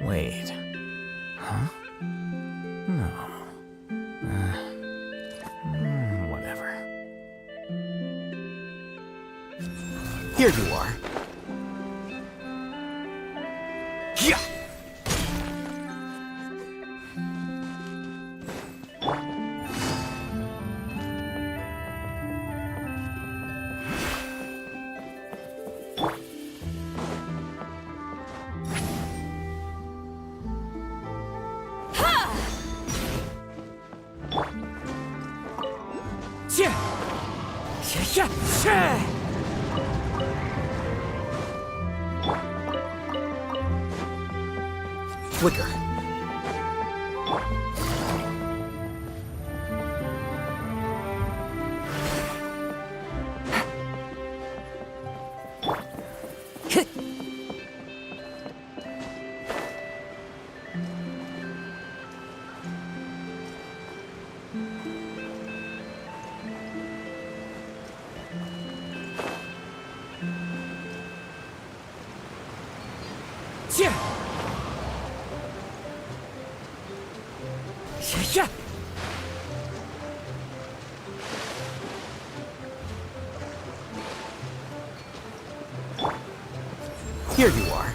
Wait. Huh? No. Whatever. Here you are. Yeah! Flicker. Here you are.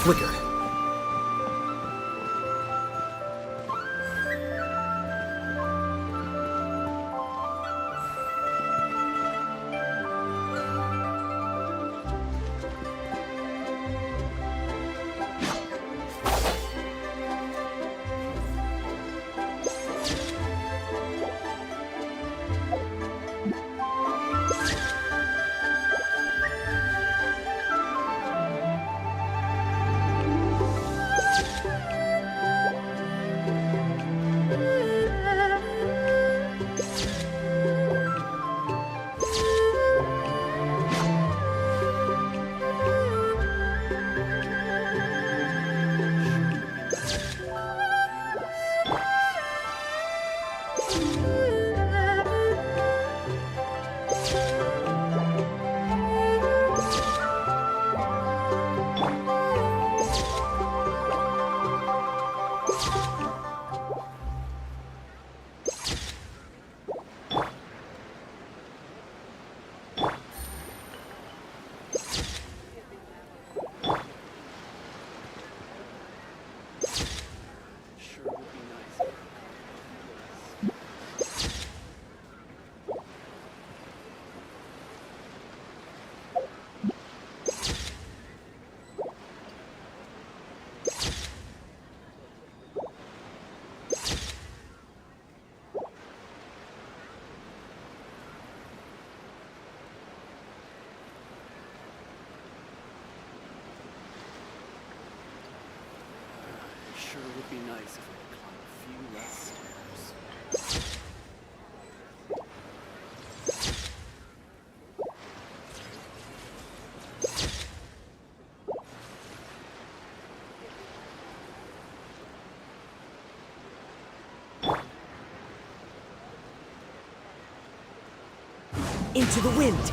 Flicker. Sure would be nice if I could climb a few less stairs. Into the wind!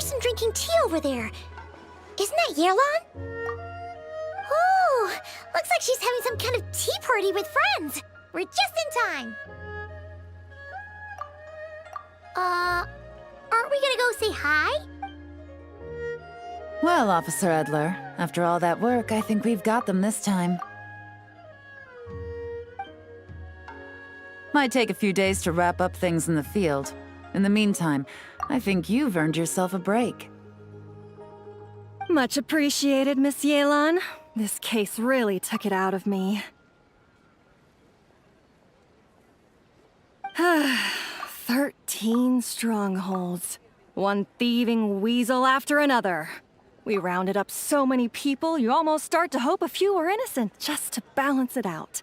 person drinking tea over there. Isn't that Yelan? Oh, looks like she's having some kind of tea party with friends. We're just in time. Aren't we gonna go say hi? Well, Officer Edler, after all that work, I think we've got them this time. Might take a few days to wrap up things in the field. In the meantime, I think you've earned yourself a break. Much appreciated, Miss Yelan. This case really took it out of me. 13 strongholds. One thieving weasel after another. We rounded up so many people, you almost start to hope a few were innocent, just to balance it out.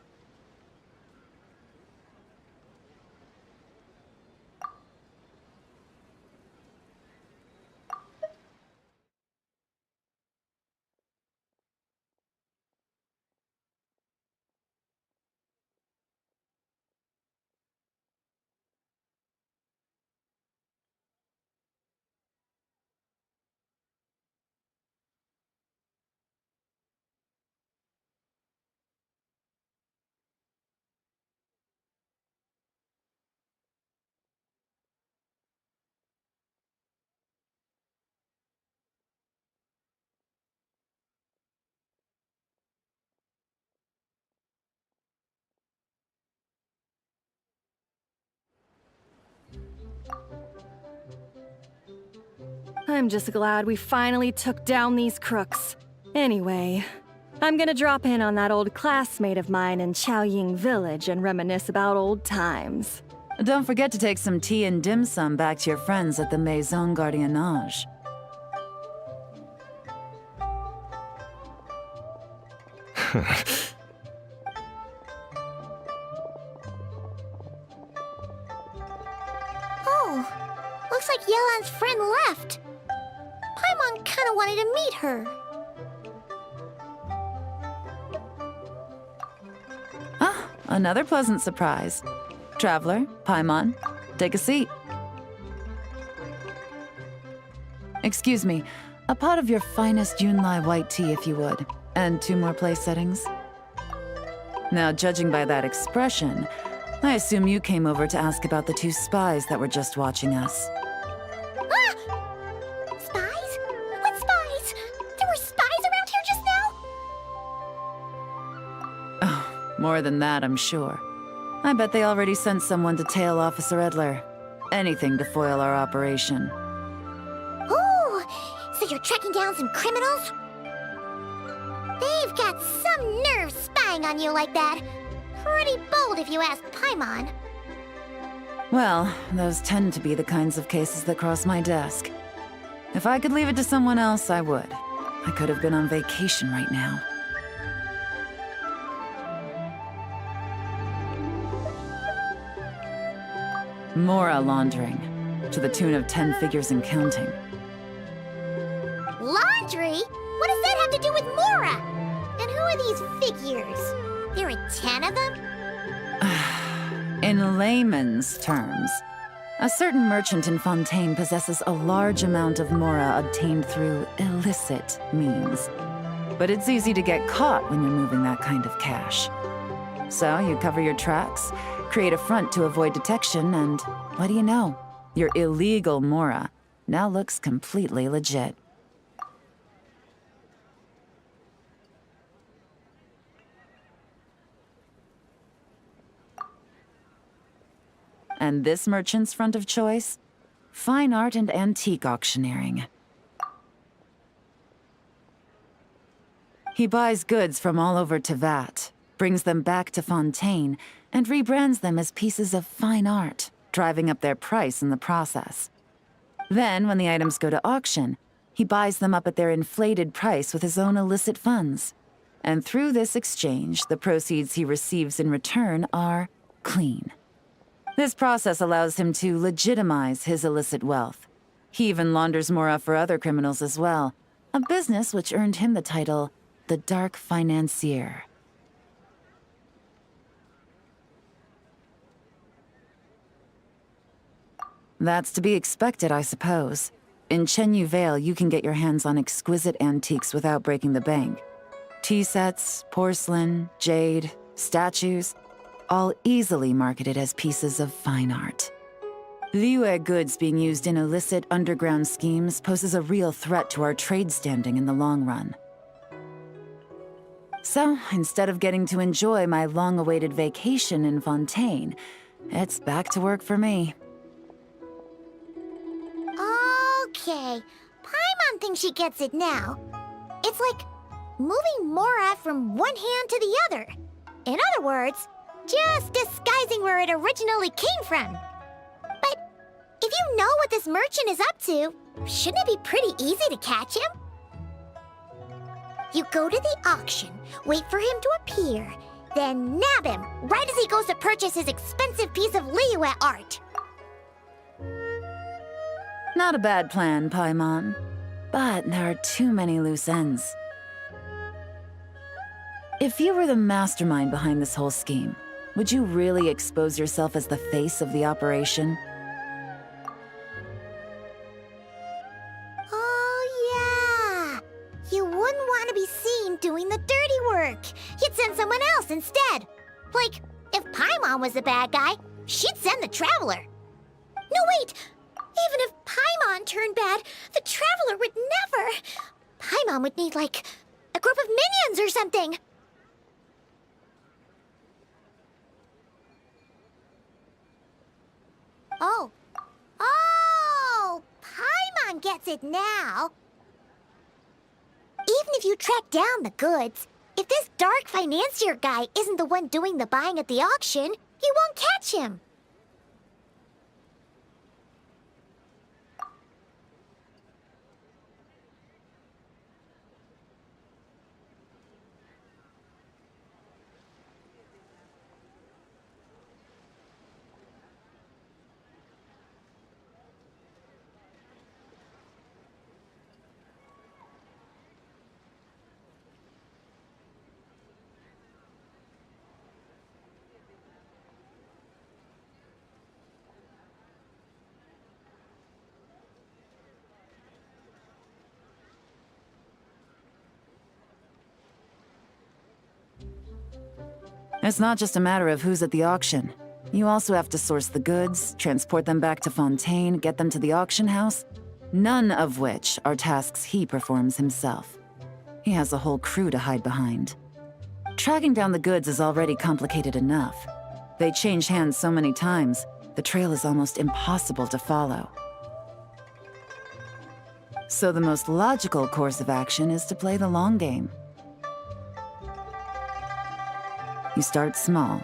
I'm just glad we finally took down these crooks. Anyway, I'm gonna drop in on that old classmate of mine in Chaoying Village and reminisce about old times. Don't forget to take some tea and dim sum back to your friends at the Maison Gardiennage. Oh, looks like Yelan's friend left. Paimon kinda wanted to meet her. Ah, another pleasant surprise. Traveler, Paimon, take a seat. Excuse me, a pot of your finest Yunlai white tea if you would, and 2 more place settings. Now, judging by that expression, I assume you came over to ask about the 2 spies that were just watching us. Ah! Spies? What spies? There were spies around here just now? Oh, more than that, I'm sure. I bet they already sent someone to tail Officer Edler. Anything to foil our operation. Oh, so you're tracking down some criminals? They've got some nerve spying on you like that. Pretty bold if you ask Paimon. Well, those tend to be the kinds of cases that cross my desk. If I could leave it to someone else, I would. I could have been on vacation right now. Mora laundering, to the tune of 10 figures and counting. Laundry? What does that have to do with Mora? And who are these figures? There are 10 of them? In layman's terms, a certain merchant in Fontaine possesses a large amount of Mora obtained through illicit means. But it's easy to get caught when you're moving that kind of cash. So you cover your tracks, create a front to avoid detection, and what do you know? Your illegal Mora now looks completely legit. And this merchant's front of choice? Fine art and antique auctioneering. He buys goods from all over Tevat, brings them back to Fontaine, and rebrands them as pieces of fine art, driving up their price in the process. Then, when the items go to auction, he buys them up at their inflated price with his own illicit funds. And through this exchange, the proceeds he receives in return are clean. This process allows him to legitimize his illicit wealth. He even launders Mora for other criminals as well, a business which earned him the title, the Dark Financier. That's to be expected, I suppose. In Chenyu Vale, you can get your hands on exquisite antiques without breaking the bank. Tea sets, porcelain, jade, statues, all easily marketed as pieces of fine art. Liyue goods being used in illicit underground schemes poses a real threat to our trade standing in the long run. So, instead of getting to enjoy my long-awaited vacation in Fontaine, it's back to work for me. Okay, Paimon thinks she gets it now. It's like moving Mora from one hand to the other. In other words, just disguising where it originally came from. But if you know what this merchant is up to, shouldn't it be pretty easy to catch him? You go to the auction, wait for him to appear, then nab him right as he goes to purchase his expensive piece of Liyue art. Not a bad plan, Paimon. But there are too many loose ends. If you were the mastermind behind this whole scheme, would you really expose yourself as the face of the operation? Oh, yeah. You wouldn't want to be seen doing the dirty work. You'd send someone else instead. Like, if Paimon was the bad guy, she'd send the Traveler. No, wait! Even if Paimon turned bad, the Traveler would never. Paimon would need, like, a group of minions or something. Oh. Oh! Paimon gets it now. Even if you track down the goods, if this dark financier guy isn't the one doing the buying at the auction, you won't catch him. It's not just a matter of who's at the auction. You also have to source the goods, transport them back to Fontaine, get them to the auction house, none of which are tasks he performs himself. He has a whole crew to hide behind. Tracking down the goods is already complicated enough. They change hands so many times, the trail is almost impossible to follow. So the most logical course of action is to play the long game. You start small.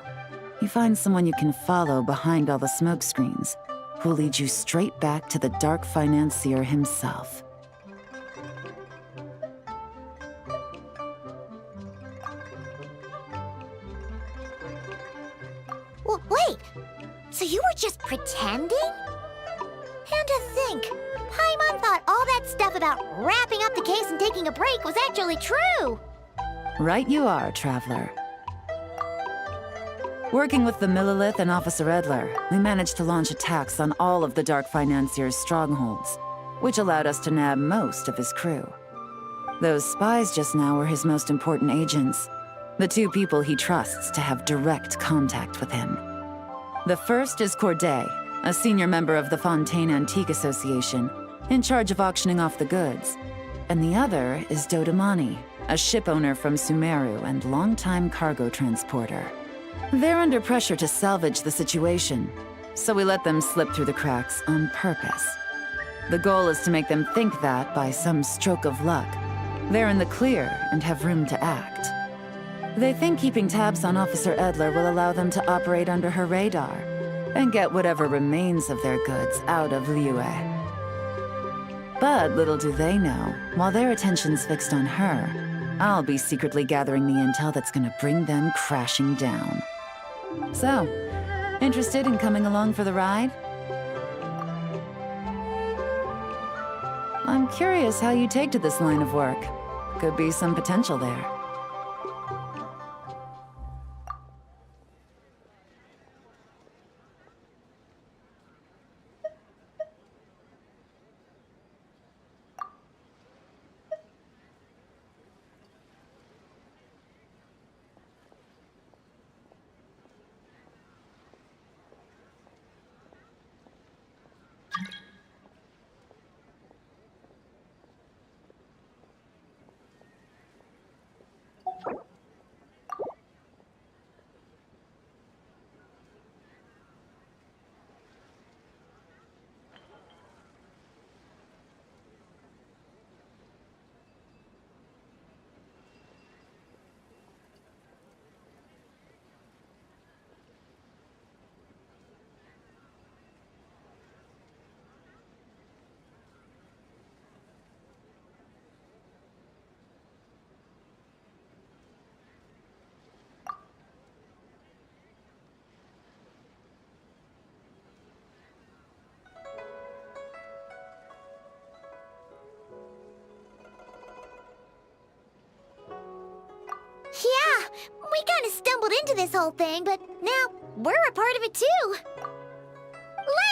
You find someone you can follow behind all the smoke screens, who'll lead you straight back to the dark financier himself. Wait, so you were just pretending? And to think, Paimon thought all that stuff about wrapping up the case and taking a break was actually true. Right you are, Traveler. Working with the Millilith and Officer Edler, we managed to launch attacks on all of the Dark Financier's strongholds, which allowed us to nab most of his crew. Those spies just now were his most important agents, the two people he trusts to have direct contact with him. The first is Corday, a senior member of the Fontaine Antique Association, in charge of auctioning off the goods. And the other is Dodamani, a ship owner from Sumeru and longtime cargo transporter. They're under pressure to salvage the situation, so we let them slip through the cracks on purpose. The goal is to make them think that, by some stroke of luck, they're in the clear and have room to act. They think keeping tabs on Officer Edler will allow them to operate under her radar and get whatever remains of their goods out of Liyue. But little do they know, while their attention's fixed on her, I'll be secretly gathering the intel that's gonna bring them crashing down. So, interested in coming along for the ride? I'm curious how you take to this line of work. Could be some potential there. kind of stumbled into this whole thing, but now we're a part of it too.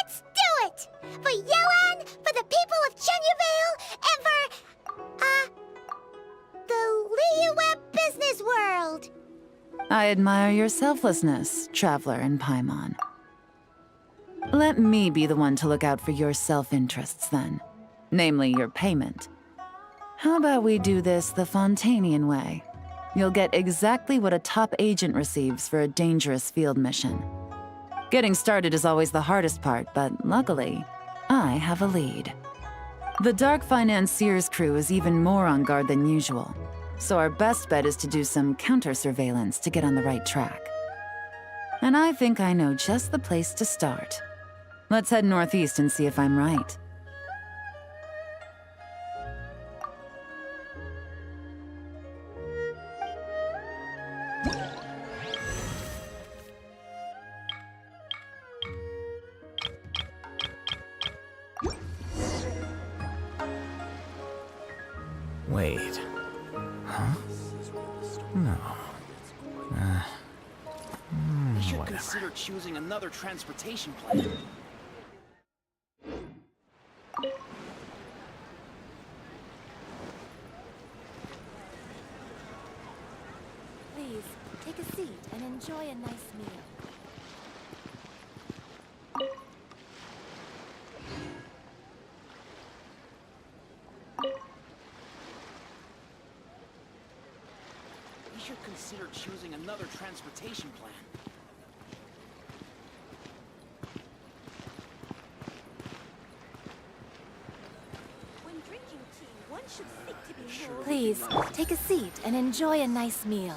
Let's do it! For Yelan, for the people of Chenyavale, and for, the Liyue business world. I admire your selflessness, Traveler in Paimon. Let me be the one to look out for your self-interests, then. Namely, your payment. How about we do this the Fontainian way? You'll get exactly what a top agent receives for a dangerous field mission. Getting started is always the hardest part, but luckily, I have a lead. The Dark Financier's crew is even more on guard than usual, so our best bet is to do some counter-surveillance to get on the right track. And I think I know just the place to start. Let's head northeast and see if I'm right. Wait. Huh? No. We should Whatever. consider choosing another transportation plan. Please, take a seat and enjoy a nice meal. We should consider choosing another transportation plan. When drinking tea, one should seek to be more... Please, take a seat and enjoy a nice meal.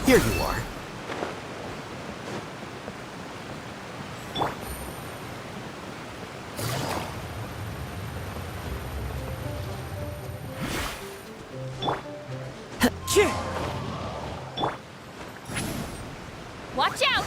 Here you are. Watch out!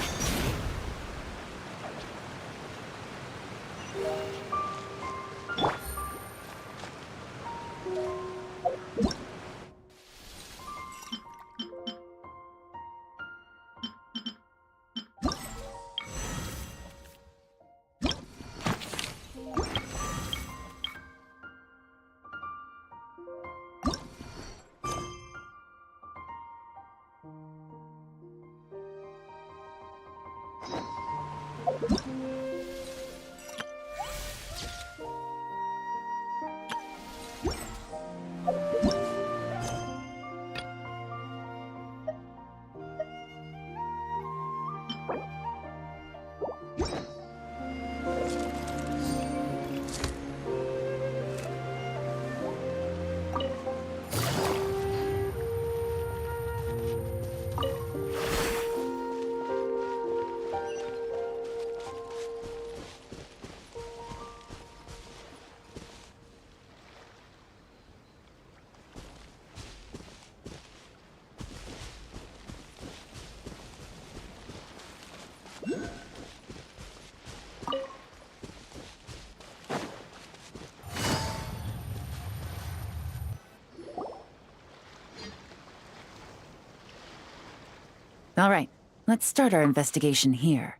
All right, let's start our investigation here.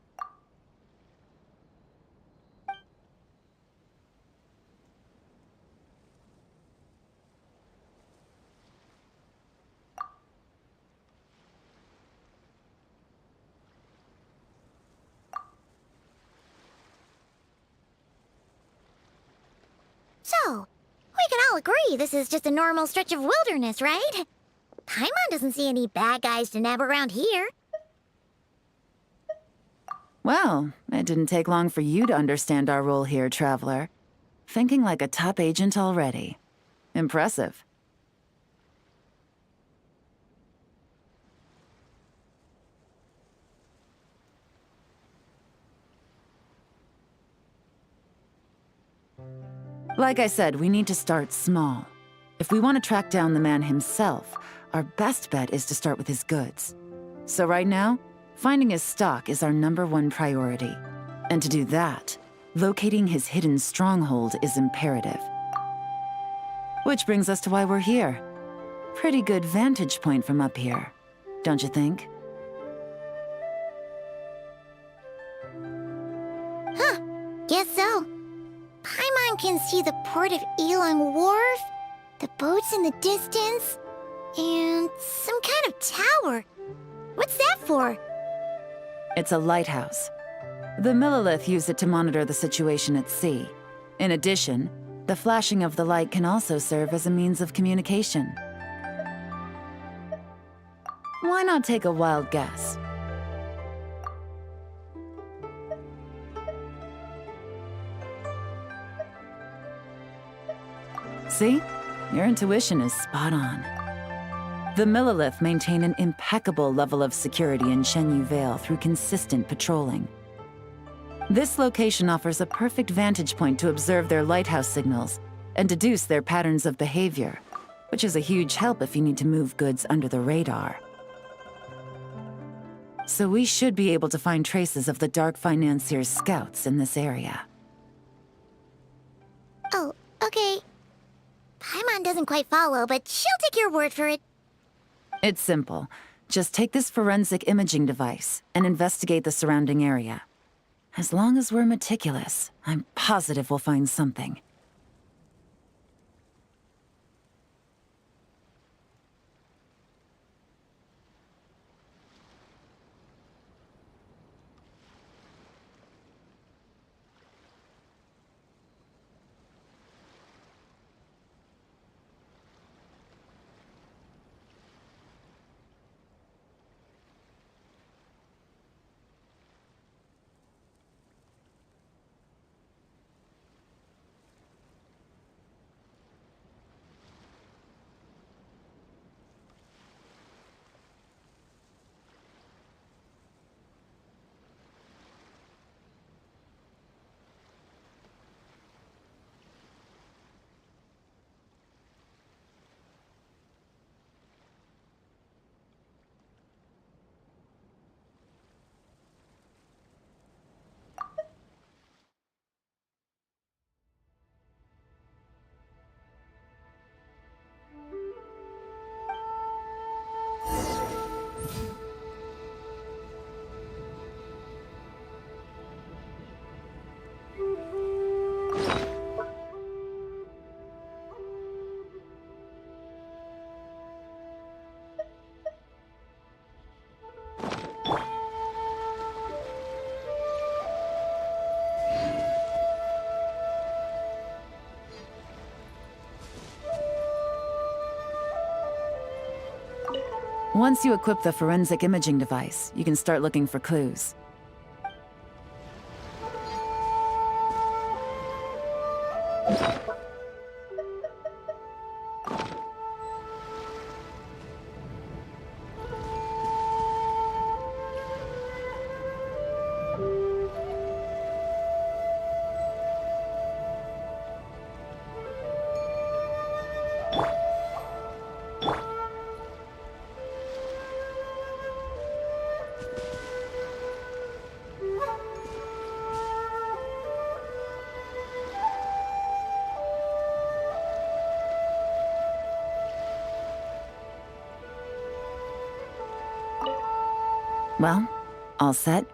So, we can all agree this is just a normal stretch of wilderness, right? Paimon doesn't see any bad guys to nab around here. Well, it didn't take long for you to understand our role here, Traveler. Thinking like a top agent already. Impressive. Like I said, we need to start small. If we want to track down the man himself, our best bet is to start with his goods. So right now, finding his stock is our #1 priority. And to do that, locating his hidden stronghold is imperative. Which brings us to why we're here. Pretty good vantage point from up here, don't you think? Guess so. Paimon can see the port of Elang Wharf, the boats in the distance, and some kind of tower. What's that for? It's a lighthouse. The Millilith use it to monitor the situation at sea. In addition, the flashing of the light can also serve as a means of communication. Why not take a wild guess? See? Your intuition is spot on. The Millilith maintain an impeccable level of security in Shenyu Vale through consistent patrolling. This location offers a perfect vantage point to observe their lighthouse signals and deduce their patterns of behavior, which is a huge help if you need to move goods under the radar. So we should be able to find traces of the Dark Financier's scouts in this area. Oh, okay. Paimon doesn't quite follow, but she'll take your word for it. It's simple. Just take this forensic imaging device and investigate the surrounding area. As long as we're meticulous, I'm positive we'll find something. Once you equip the forensic imaging device, you can start looking for clues. Well, all set?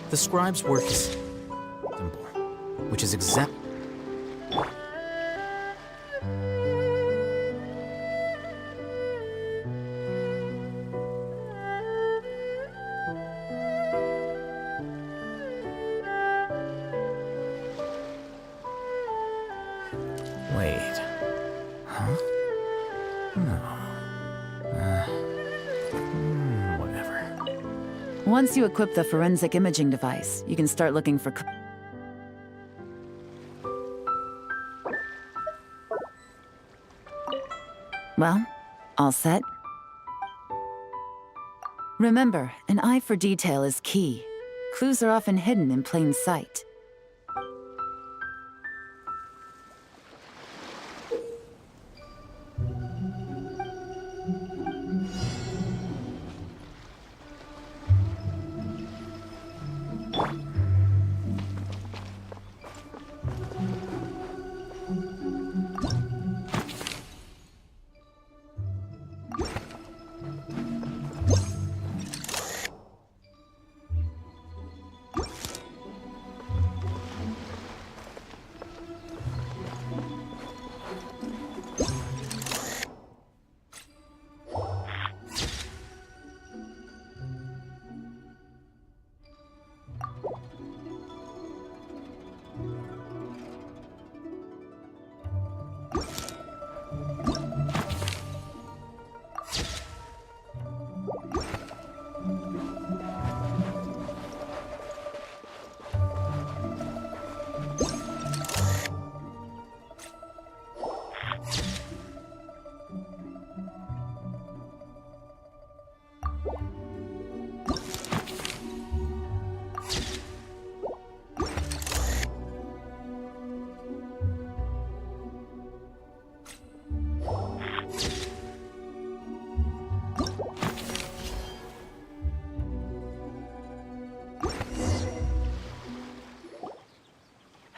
The scribe's work is simple, which is exact. Wait. Huh? No. Whatever. Once you equip the forensic imaging device, you can start looking for... Well, all set? Remember, an eye for detail is key. Clues are often hidden in plain sight.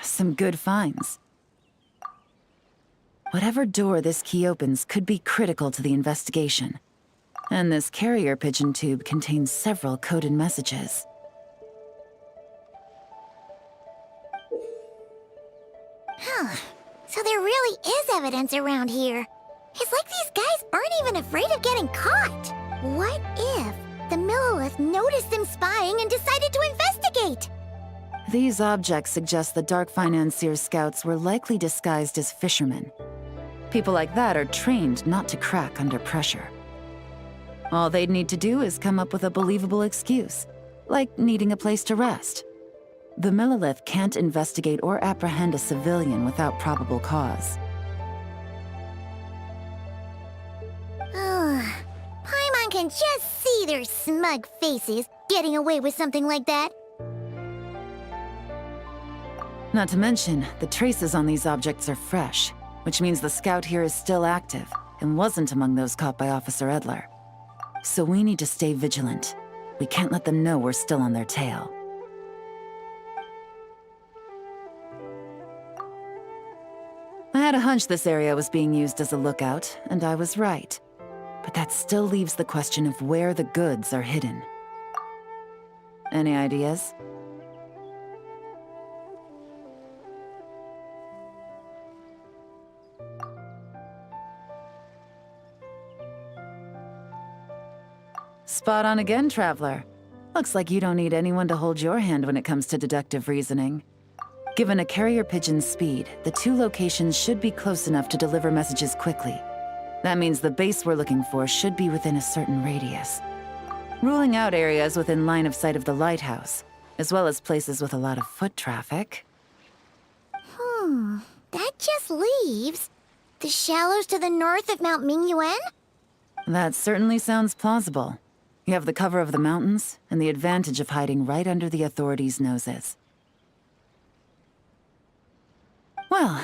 Some good finds. Whatever door this key opens could be critical to the investigation. And this carrier pigeon tube contains several coded messages. Huh. So there really is evidence around here. It's like these guys aren't even afraid of getting caught. What if the Millilith noticed them spying and decided to investigate? These objects suggest the Dark Financier scouts were likely disguised as fishermen. People like that are trained not to crack under pressure. All they'd need to do is come up with a believable excuse, like needing a place to rest. The Millilith can't investigate or apprehend a civilian without probable cause. Ugh. Paimon can just see their smug faces getting away with something like that. Not to mention, the traces on these objects are fresh, which means the scout here is still active and wasn't among those caught by Officer Edler. So we need to stay vigilant. We can't let them know we're still on their tail. I had a hunch this area was being used as a lookout, and I was right. But that still leaves the question of where the goods are hidden. Any ideas? Spot on again, Traveler. Looks like you don't need anyone to hold your hand when it comes to deductive reasoning. Given a carrier pigeon's speed, the two locations should be close enough to deliver messages quickly. That means the base we're looking for should be within a certain radius. Ruling out areas within line of sight of the lighthouse, as well as places with a lot of foot traffic. That just leaves the shallows to the north of Mount Mingyuan? That certainly sounds plausible. You have the cover of the mountains, and the advantage of hiding right under the authorities' noses. Well,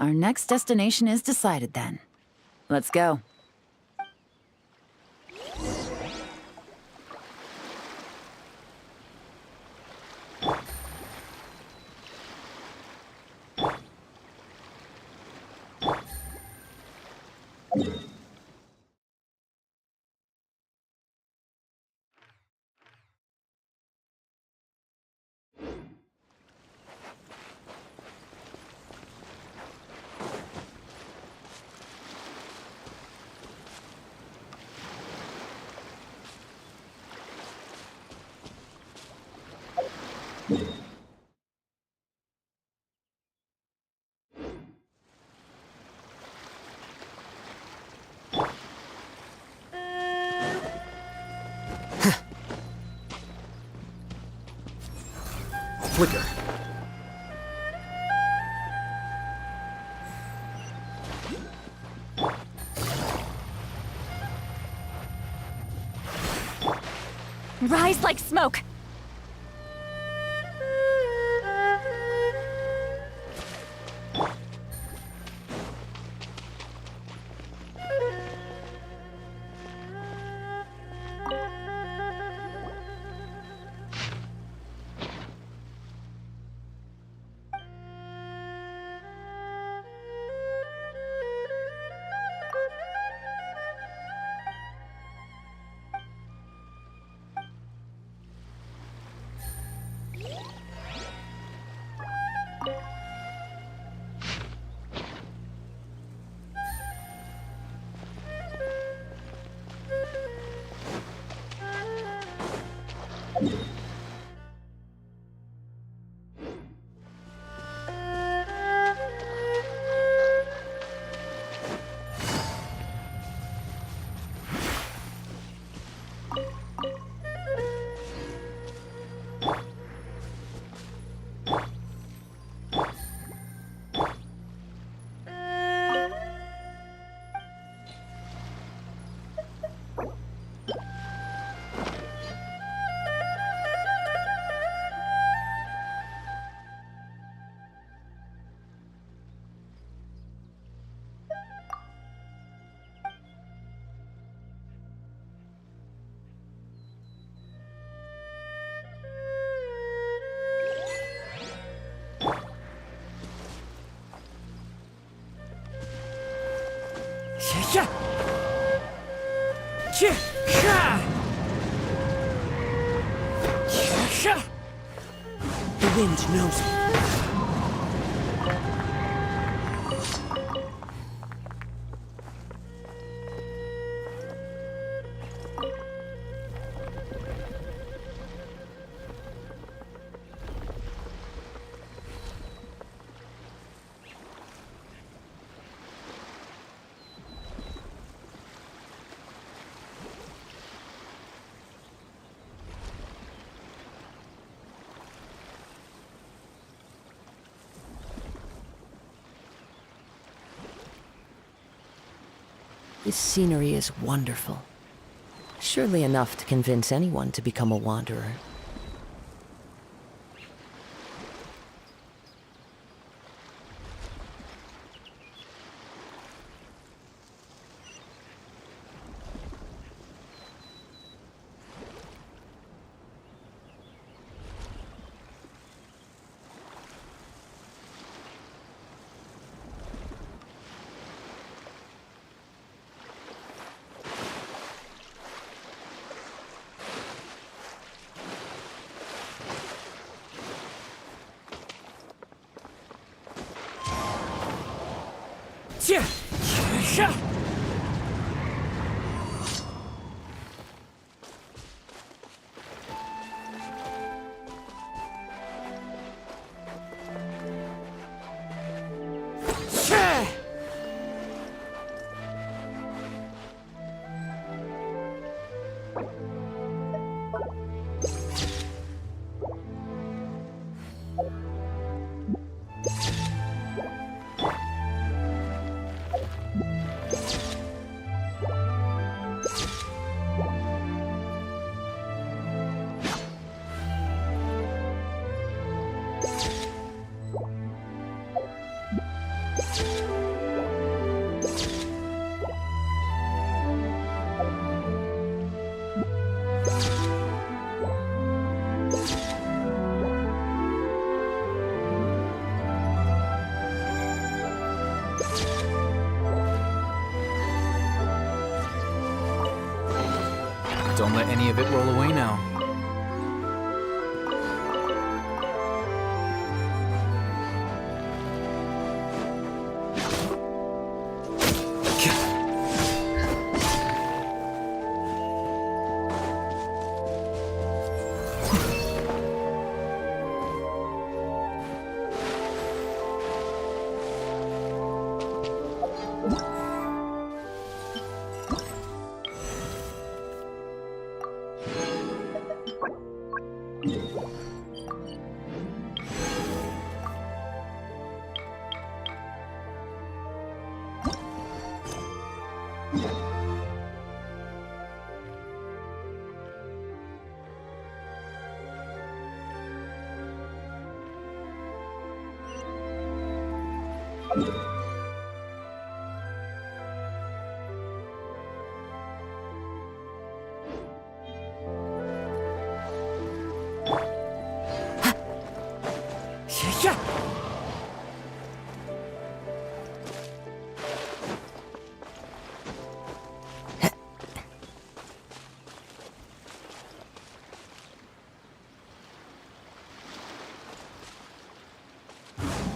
Our next destination is decided then. Let's go. Flicker. Rise like smoke! The wind knows me. This scenery is wonderful. Surely enough to convince anyone to become a wanderer. Don't let any of it roll away now.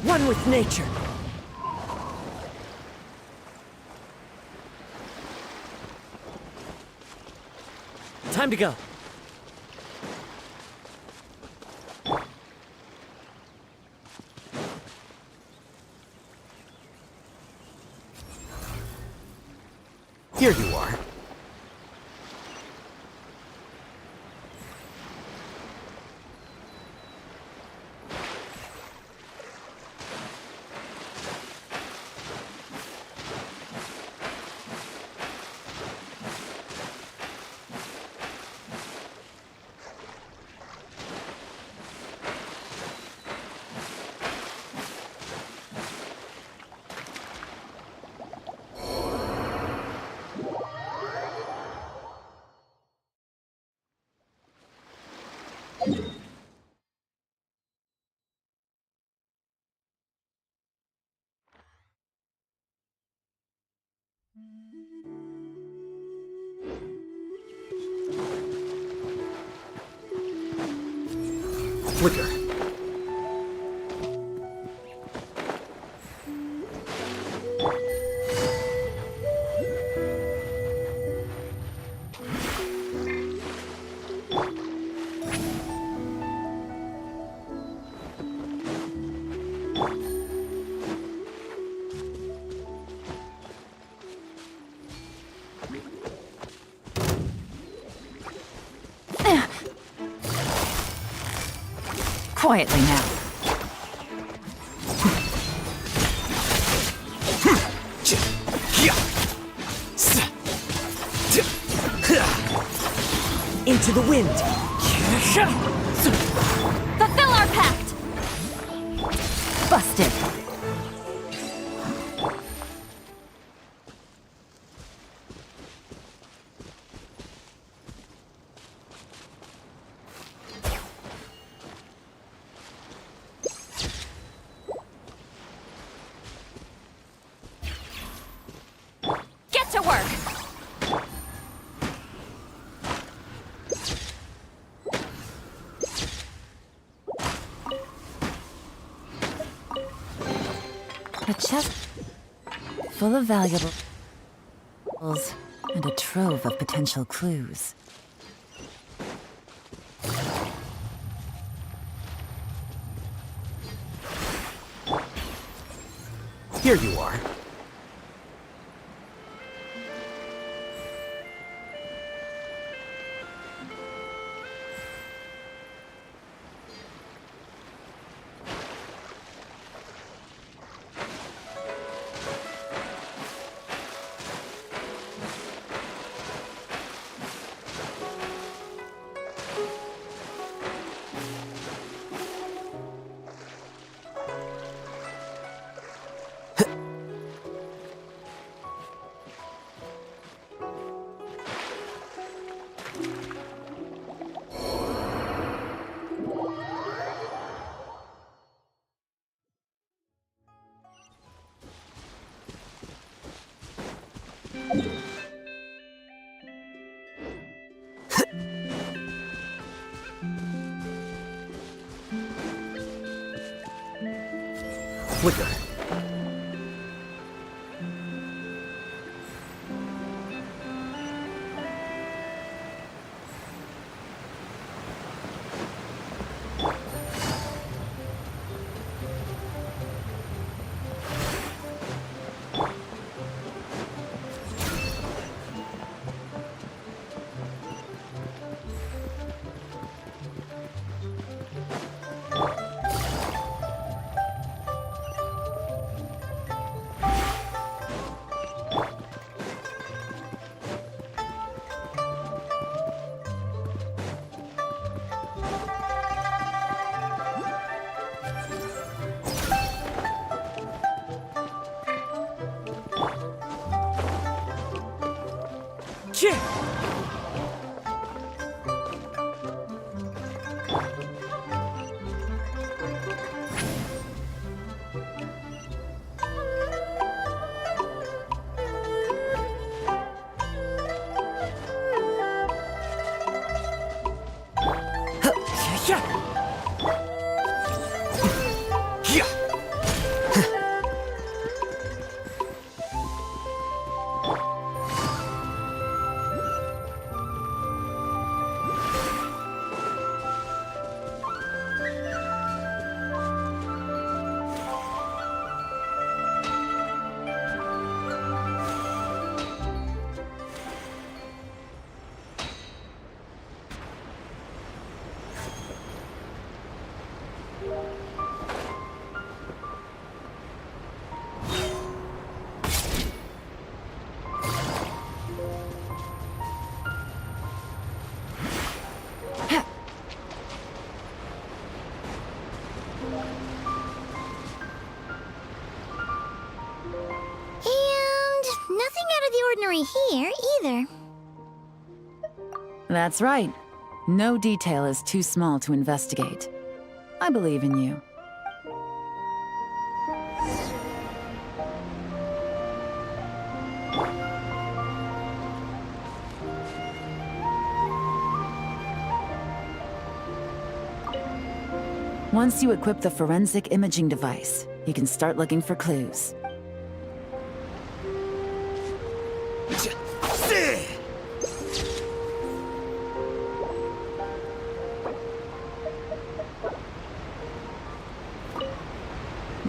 One with nature. Time to go. Here you are. Flicker. Quietly now. Into the wind. Fulfill our pact! Busted. Get to work! A chest full of valuables and a trove of potential clues. Here you are. Flicker. Nothing out of the ordinary here, either. That's right. No detail is too small to investigate. I believe in you. Once you equip the forensic imaging device, you can start looking for clues.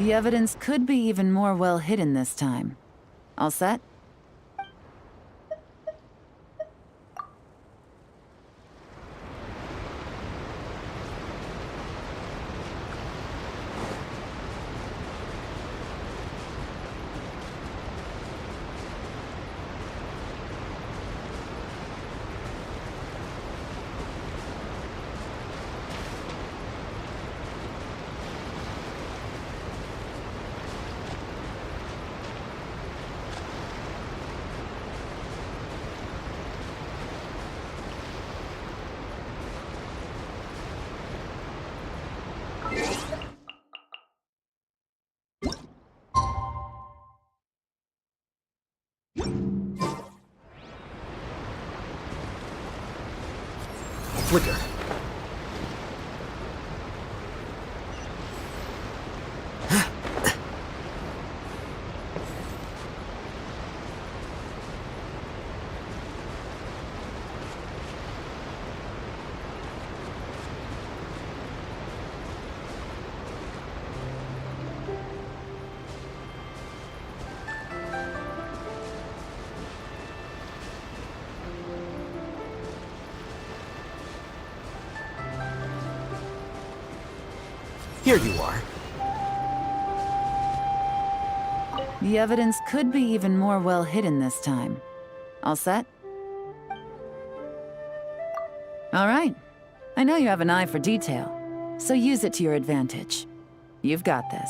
The evidence could be even more well hidden this time. All set? Flicker. Here you are. The evidence could be even more well hidden this time. All set? All right. I know you have an eye for detail, so use it to your advantage. You've got this.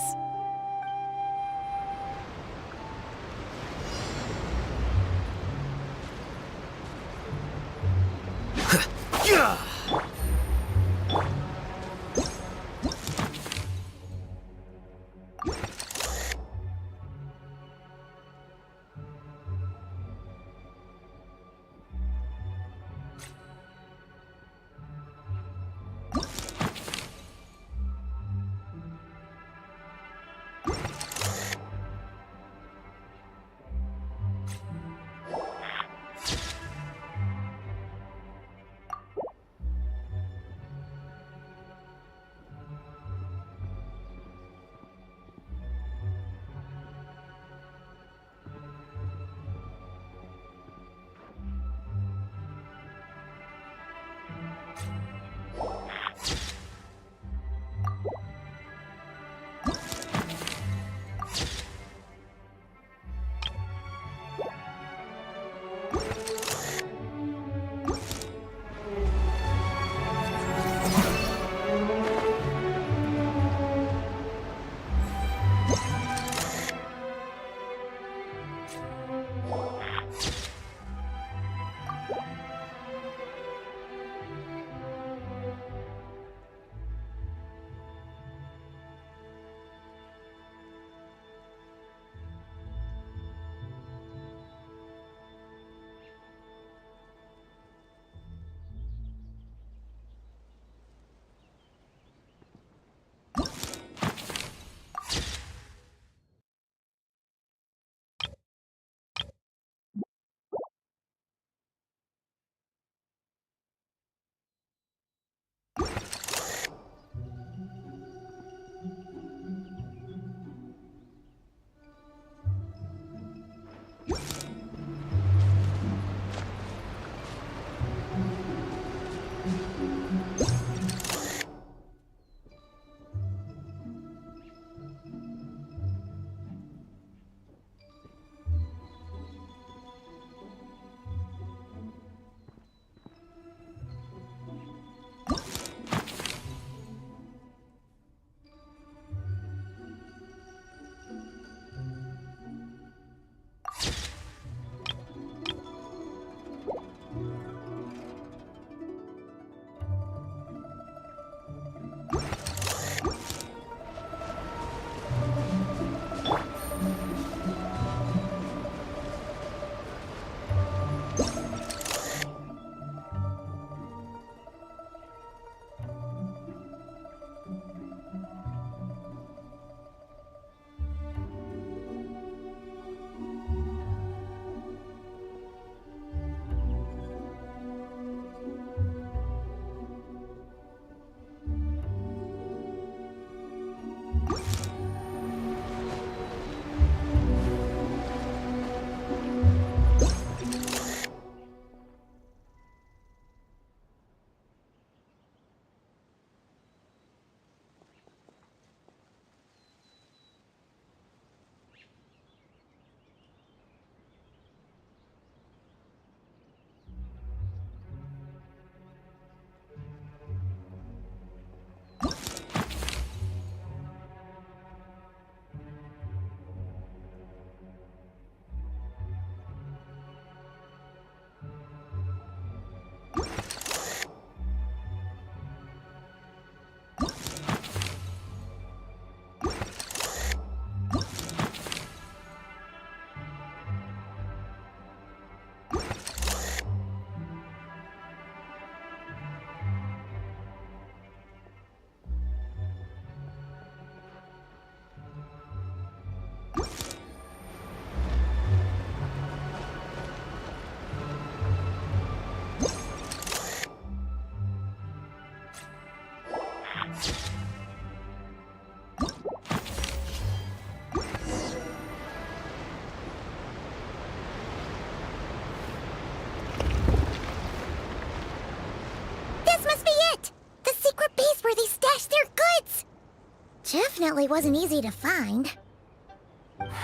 definitely wasn't easy to find.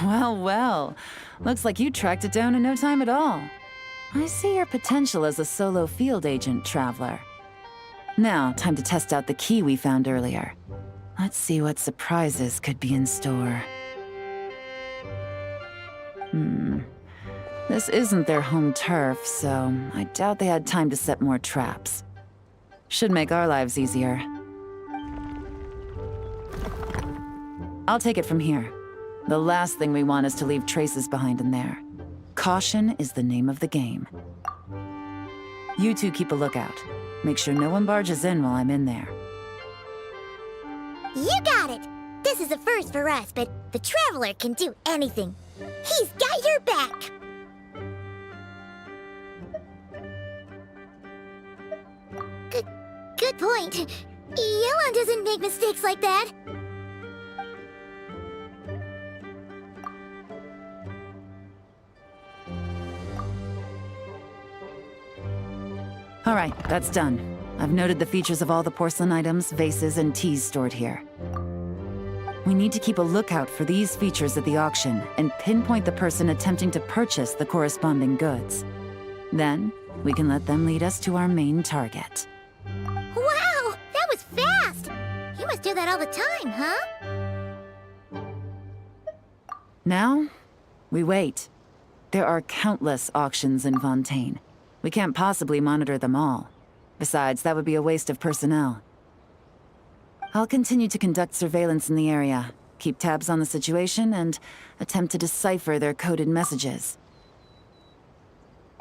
Well, well. Looks like you tracked it down in no time at all. I see your potential as a solo field agent, Traveler. Now, time to test out the key we found earlier. Let's see what surprises could be in store. This isn't their home turf, so I doubt they had time to set more traps. Should make our lives easier. I'll take it from here. The last thing we want is to leave traces behind in there. Caution is the name of the game. You two keep a lookout. Make sure no one barges in while I'm in there. You got it! This is a first for us, but the Traveler can do anything. He's got your back! Good point. Yellow doesn't make mistakes like that. All right, that's done. I've noted the features of all the porcelain items, vases, and teas stored here. We need to keep a lookout for these features at the auction and pinpoint the person attempting to purchase the corresponding goods. Then, we can let them lead us to our main target. Wow, that was fast! You must do that all the time, huh? Now, we wait. There are countless auctions in Fontaine. We can't possibly monitor them all. Besides, that would be a waste of personnel. I'll continue to conduct surveillance in the area, keep tabs on the situation, and attempt to decipher their coded messages.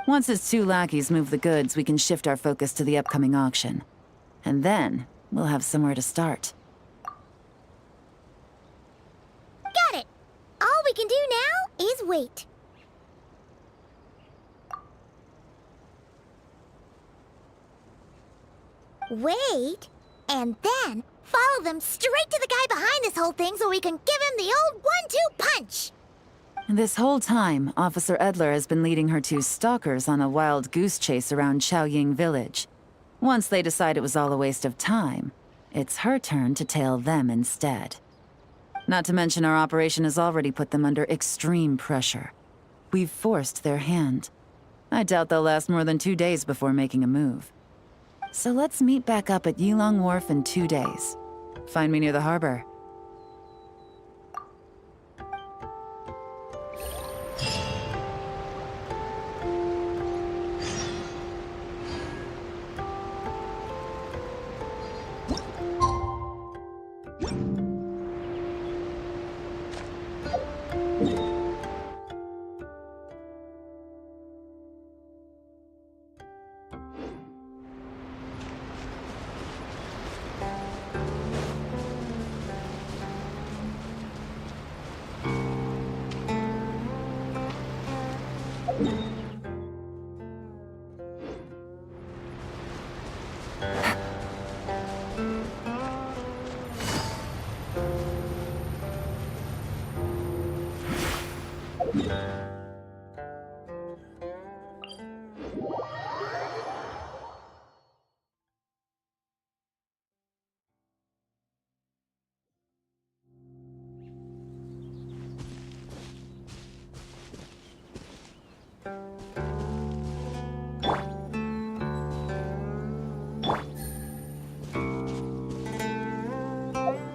Once his two lackeys move the goods, we can shift our focus to the upcoming auction. And then, we'll have somewhere to start. Got it! All we can do now is wait. Wait, and then follow them straight to the guy behind this whole thing so we can give him the old 1-2 punch! This whole time, Officer Edler has been leading her two stalkers on a wild goose chase around Chaoying Village. Once they decide it was all a waste of time, it's her turn to tail them instead. Not to mention our operation has already put them under extreme pressure. We've forced their hand. I doubt they'll last more than 2 days before making a move. So let's meet back up at Yilong Wharf in 2 days. Find me near the harbor.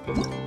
Thank you.